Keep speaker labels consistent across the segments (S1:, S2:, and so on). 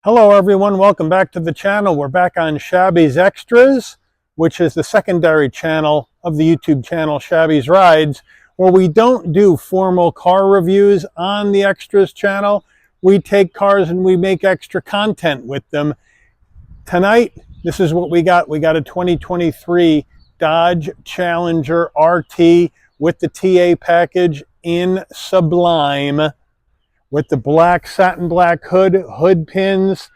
S1: Hello everyone, welcome back to the channel. We're back on Shabby's Extras, which is the secondary channel of the YouTube channel Shabby's Rides, where we don't do formal car reviews on the Extras channel. We take cars and we make extra content with them. Tonight, this is what we got. We got a 2023 Dodge Challenger RT with the TA package in Sublime, with the black satin black hood pins,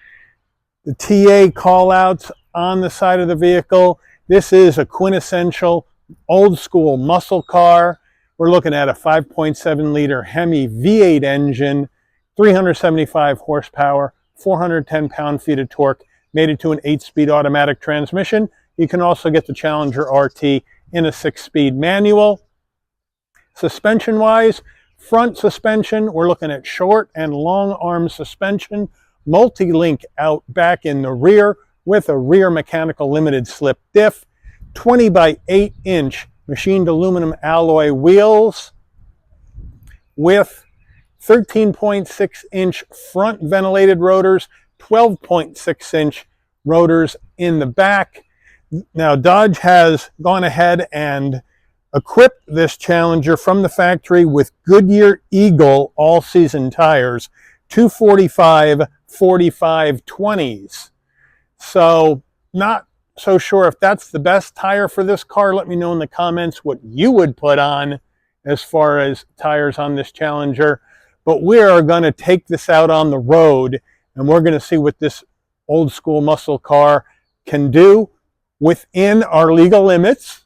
S1: the TA callouts on the side of the vehicle. This is a quintessential old school muscle car. We're looking at a 5.7 liter Hemi V8 engine, 375 horsepower, 410 pound-feet of torque, made it to an 8-speed automatic transmission. You can also get the Challenger RT in a 6-speed manual. Suspension-wise, front suspension, we're looking at short and long arm suspension, multi-link out back in the rear with a rear mechanical limited slip diff, 20 by 8 inch machined aluminum alloy wheels with 13.6 inch front ventilated rotors, 12.6 inch rotors in the back. Now Dodge has gone ahead and equipped this Challenger from the factory with Goodyear Eagle all-season tires, 245 45/20s. So not so sure if that's the best tire for this car. Let me know in the comments what you would put on as far as tires on this Challenger. But we are going to take this out on the road, and we're going to see what this old school muscle car can do within our legal limits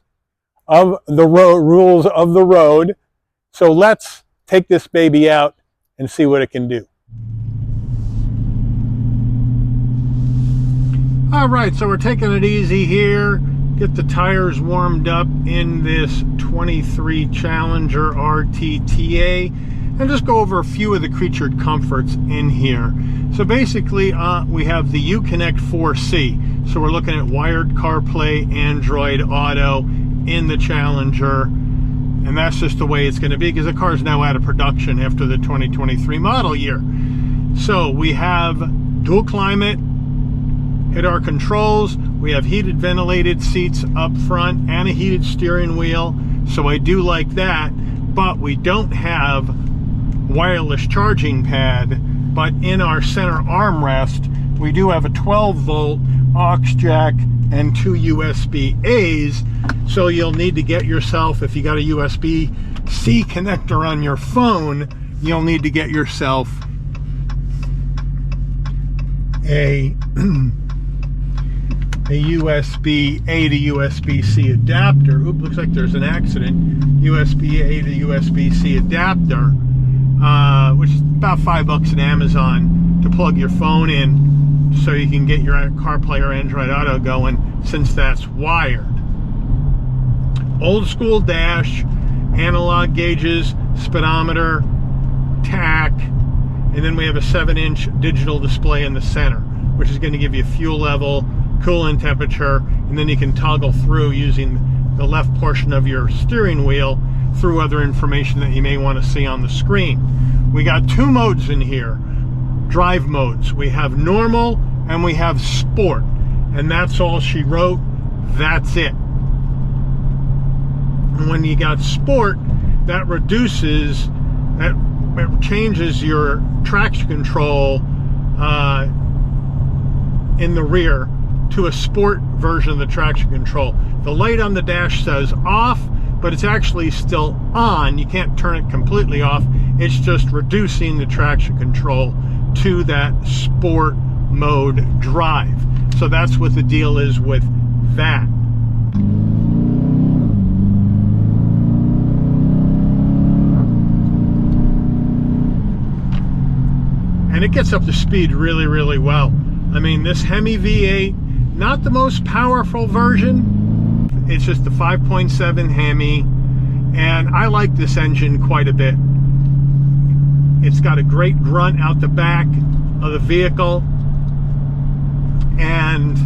S1: of the rules of the road. So let's take this baby out and see what it can do. All right, so we're taking it easy here. Get the tires warmed up in this 23 Challenger RTTA and just go over a few of the creatured comforts in here. So basically, we have the Uconnect 4C. So we're looking at wired CarPlay, Android Auto in the Challenger, and that's just the way it's going to be because the car is now out of production after the 2023 model year. So we have dual climate, hit our controls, we have heated ventilated seats up front and a heated steering wheel, so I do like that. But we don't have wireless charging pad, but in our center armrest we do have a 12-volt aux jack and 2 USB-A's. So you'll need to get yourself, if you got a USB-C connector on your phone, you'll need to get yourself a USB-A to USB-C adapter. Oop, looks like there's an accident. USB-A to USB-C adapter, which is about $5 at Amazon, to plug your phone in so you can get your CarPlay or Android Auto going, since that's wired. Old school dash, analog gauges, speedometer, tach, and then we have a 7-inch digital display in the center, which is going to give you fuel level, coolant temperature, and then you can toggle through using the left portion of your steering wheel through other information that you may want to see on the screen. We got 2 modes in here, drive modes. We have normal and we have sport, and that's all she wrote. That's it. When you got sport, that changes your traction control in the rear to a sport version of the traction control. The light on the dash says off, but it's actually still on. You can't turn it completely off. It's just reducing the traction control to that sport mode drive. So that's what the deal is with that. And it gets up to speed really, really well. I mean, this Hemi V8, not the most powerful version. It's just the 5.7 Hemi, and I like this engine quite a bit. It's got a great grunt out the back of the vehicle, and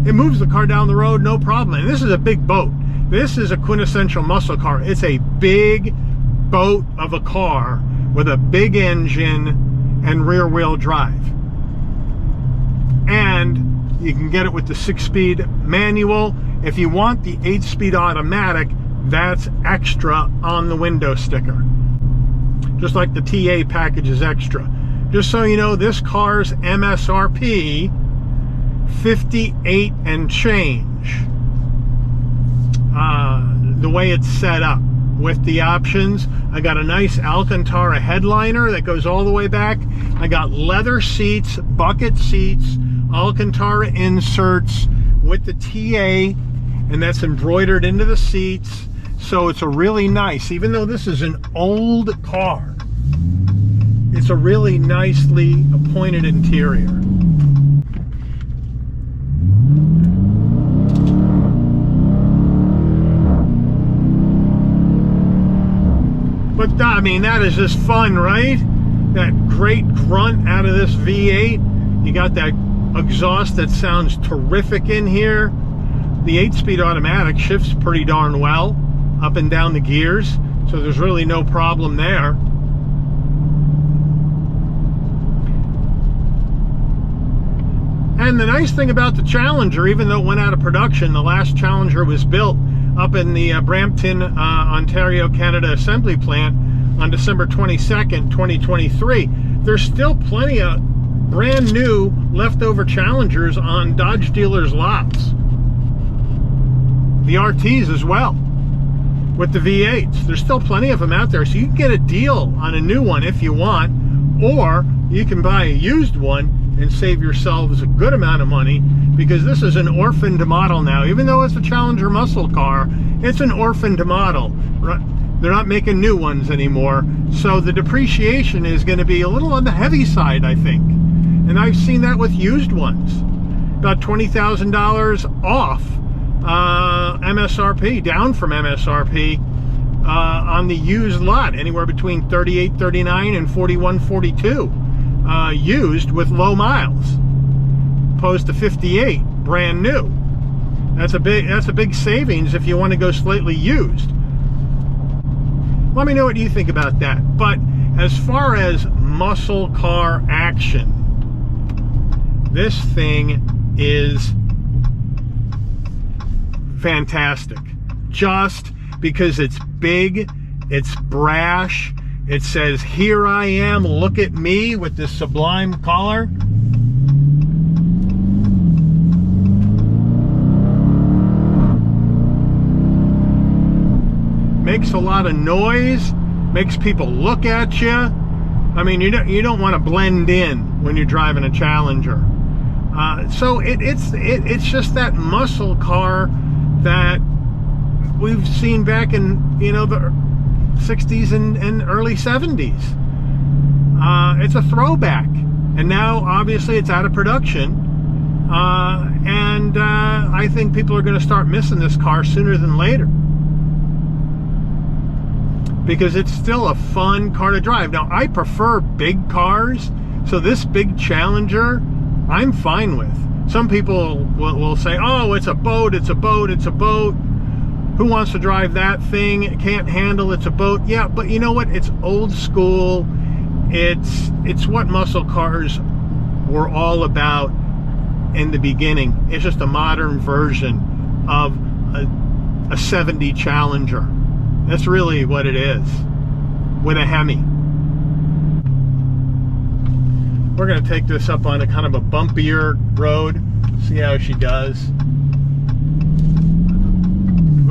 S1: it moves the car down the road no problem. And this is a big boat. This is a quintessential muscle car. It's a big boat of a car with a big engine and rear wheel drive. and you can get it with the 6-speed manual. If you want the 8-speed automatic, that's extra on the window sticker. Just like the TA package is extra. Just so you know, this car's MSRP, 58 and change. The way it's set up with the options, I got a nice Alcantara headliner that goes all the way back. I got leather seats, bucket seats, Alcantara inserts with the TA, and that's embroidered into the seats. So it's a really nice, even though this is an old car, it's a really nicely appointed interior. But I mean, that is just fun, right? That great grunt out of this V8. You got that exhaust that sounds terrific in here. The 8-speed automatic shifts pretty darn well up and down the gears, so there's really no problem there. And the nice thing about the Challenger, even though it went out of production, the last Challenger was built up in the Brampton, Ontario, Canada assembly plant on December 22nd, 2023. There's still plenty of brand new leftover Challengers on Dodge dealers' lots. The RTs as well, with the V8s. There's still plenty of them out there, so you can get a deal on a new one if you want, or you can buy a used one and save yourselves a good amount of money, because this is an orphaned model now. Even though it's a Challenger muscle car, it's an orphaned model. They're not making new ones anymore, so the depreciation is going to be a little on the heavy side, I think. And I've seen that with used ones. About $20,000 off MSRP, down from MSRP on the used lot, anywhere between $38.39 and $41.42. Used with low miles, opposed to 58 brand new. That's a big savings if you want to go slightly used. Let me know what you think about that. But as far as muscle car action, this thing is fantastic. Just because it's big, it's brash. It says, "Here I am, look at me," with this sublime collar. Makes a lot of noise, makes people look at you. I mean, you don't want to blend in when you're driving a Challenger. So it's just that muscle car that we've seen back in, you know, the 60s and early 70s. It's a throwback, and now obviously it's out of production, and I think people are going to start missing this car sooner than later, because it's still a fun car to drive. Now, I prefer big cars, so this big Challenger I'm fine with. Some people will say, "Oh, it's a boat, it's a boat, it's a boat. Who wants to drive that thing? It can't handle, it's a boat." Yeah, but you know what? It's old school. It's what muscle cars were all about in the beginning. It's just a modern version of a 70 Challenger. That's really what it is, with a Hemi. We're going to take this up on a kind of a bumpier road, see how she does.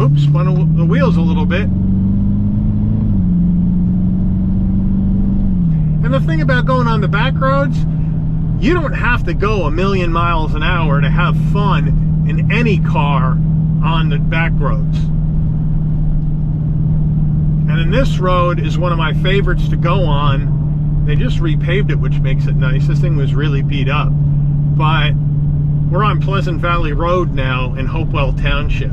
S1: Oops, spun the wheels a little bit. And the thing about going on the back roads, you don't have to go 1,000,000 miles an hour to have fun in any car on the back roads. And in this road is one of my favorites to go on. They just repaved it, which makes it nice. This thing was really beat up. But we're on Pleasant Valley Road now in Hopewell Township.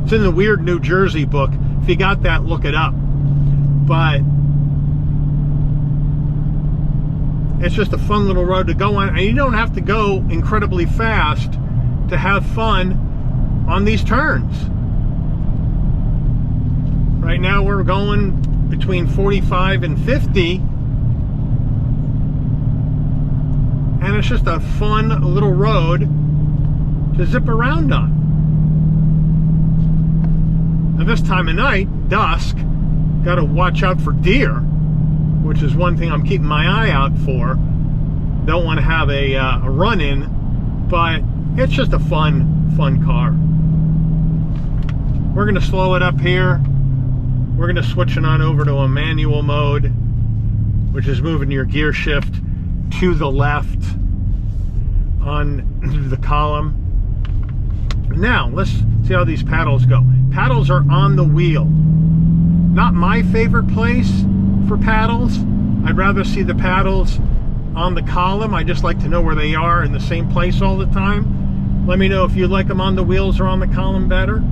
S1: It's in the Weird New Jersey book. If you got that, look it up. But it's just a fun little road to go on, and you don't have to go incredibly fast to have fun on these turns. Right now we're going between 45 and 50. and it's just a fun little road to zip around on. Now this time of night, dusk, got to watch out for deer, which is one thing I'm keeping my eye out for. Don't want to have a run-in, but it's just a fun car. We're going to slow it up here. We're going to switch it on over to a manual mode, which is moving your gear shift to the left on the column. Now, let's see how these paddles go. Paddles are on the wheel. Not my favorite place for paddles. I'd rather see the paddles on the column. I just like to know where they are in the same place all the time. Let me know if you like them on the wheels or on the column better.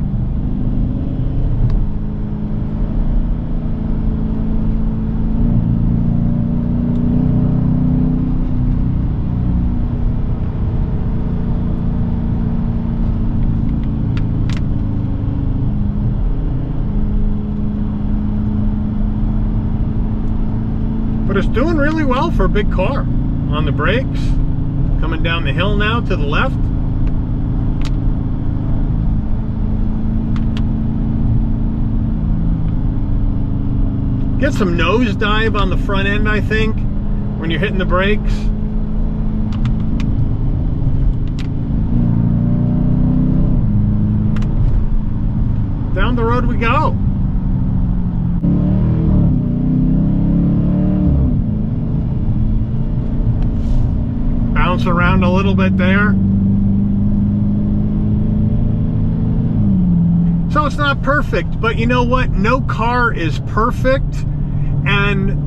S1: But it's doing really well for a big car. On the brakes, coming down the hill now to the left. Get some nosedive on the front end, I think, when you're hitting the brakes. Down the road we go. Bounce around a little bit there. So it's not perfect, but you know what? No car is perfect, and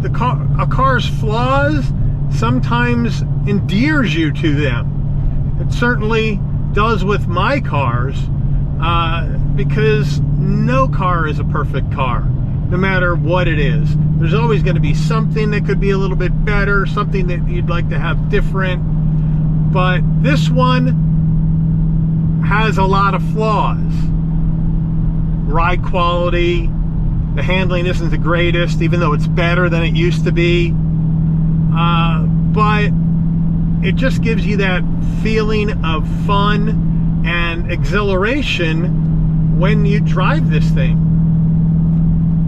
S1: a car's flaws sometimes endears you to them. It certainly does with my cars, because no car is a perfect car, no matter what it is. There's always going to be something that could be a little bit better, something that you'd like to have different. But this one has a lot of flaws. Ride quality, the handling isn't the greatest, even though it's better than it used to be. But it just gives you that feeling of fun and exhilaration when you drive this thing.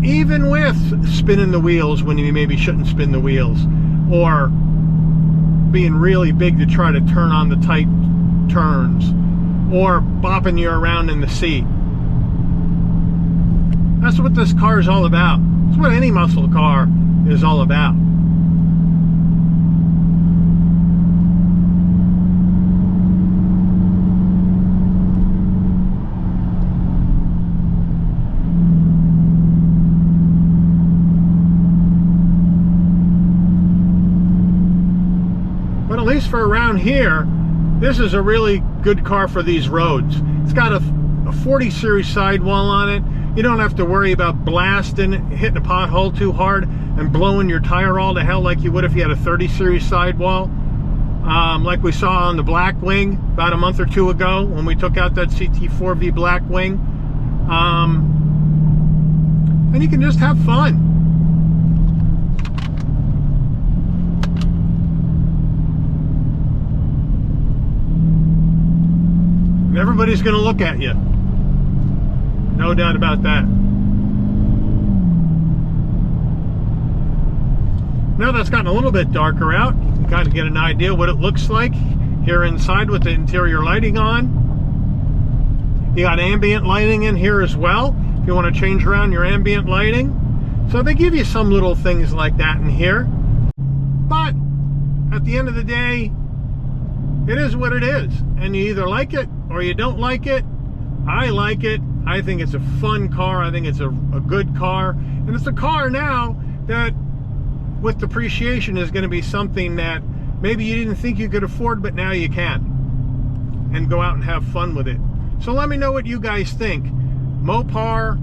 S1: Even with spinning the wheels when you maybe shouldn't spin the wheels, or being really big to try to turn on the tight turns, or bopping you around in the seat. That's what this car is all about. That's what any muscle car is all about. But at least for around here, this is a really good car for these roads. It's got a 40 series sidewall on it. You don't have to worry about blasting, hitting a pothole too hard and blowing your tire all to hell like you would if you had a 30 series sidewall. Like we saw on the Blackwing about a month or two ago when we took out that CT4V Blackwing. And you can just have fun. And everybody's going to look at you. No doubt about that. Now that's gotten a little bit darker out, you can kind of get an idea what it looks like here inside with the interior lighting on. You got ambient lighting in here as well, if you want to change around your ambient lighting. So they give you some little things like that in here. But at the end of the day, it is what it is. And you either like it or you don't like it. I like it. I think it's a fun car. I think it's a good car. And it's a car now that, with depreciation, is going to be something that maybe you didn't think you could afford, but now you can. And go out and have fun with it. So let me know what you guys think. Mopar,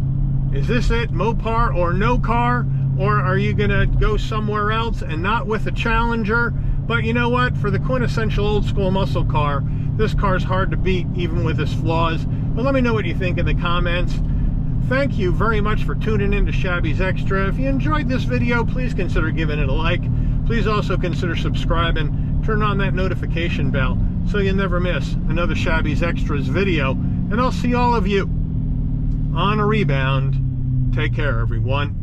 S1: is this it? Mopar or no car? Or are you going to go somewhere else and not with a Challenger? But you know what? For the quintessential old school muscle car, this car's hard to beat even with its flaws. But let me know what you think in the comments. Thank you very much for tuning in to Shabby's Extra. If you enjoyed this video, please consider giving it a like. Please Please also consider subscribing, turn on that notification bell so you never miss another Shabby's Extras video. And I'll see all of you on a rebound. Take care, everyone.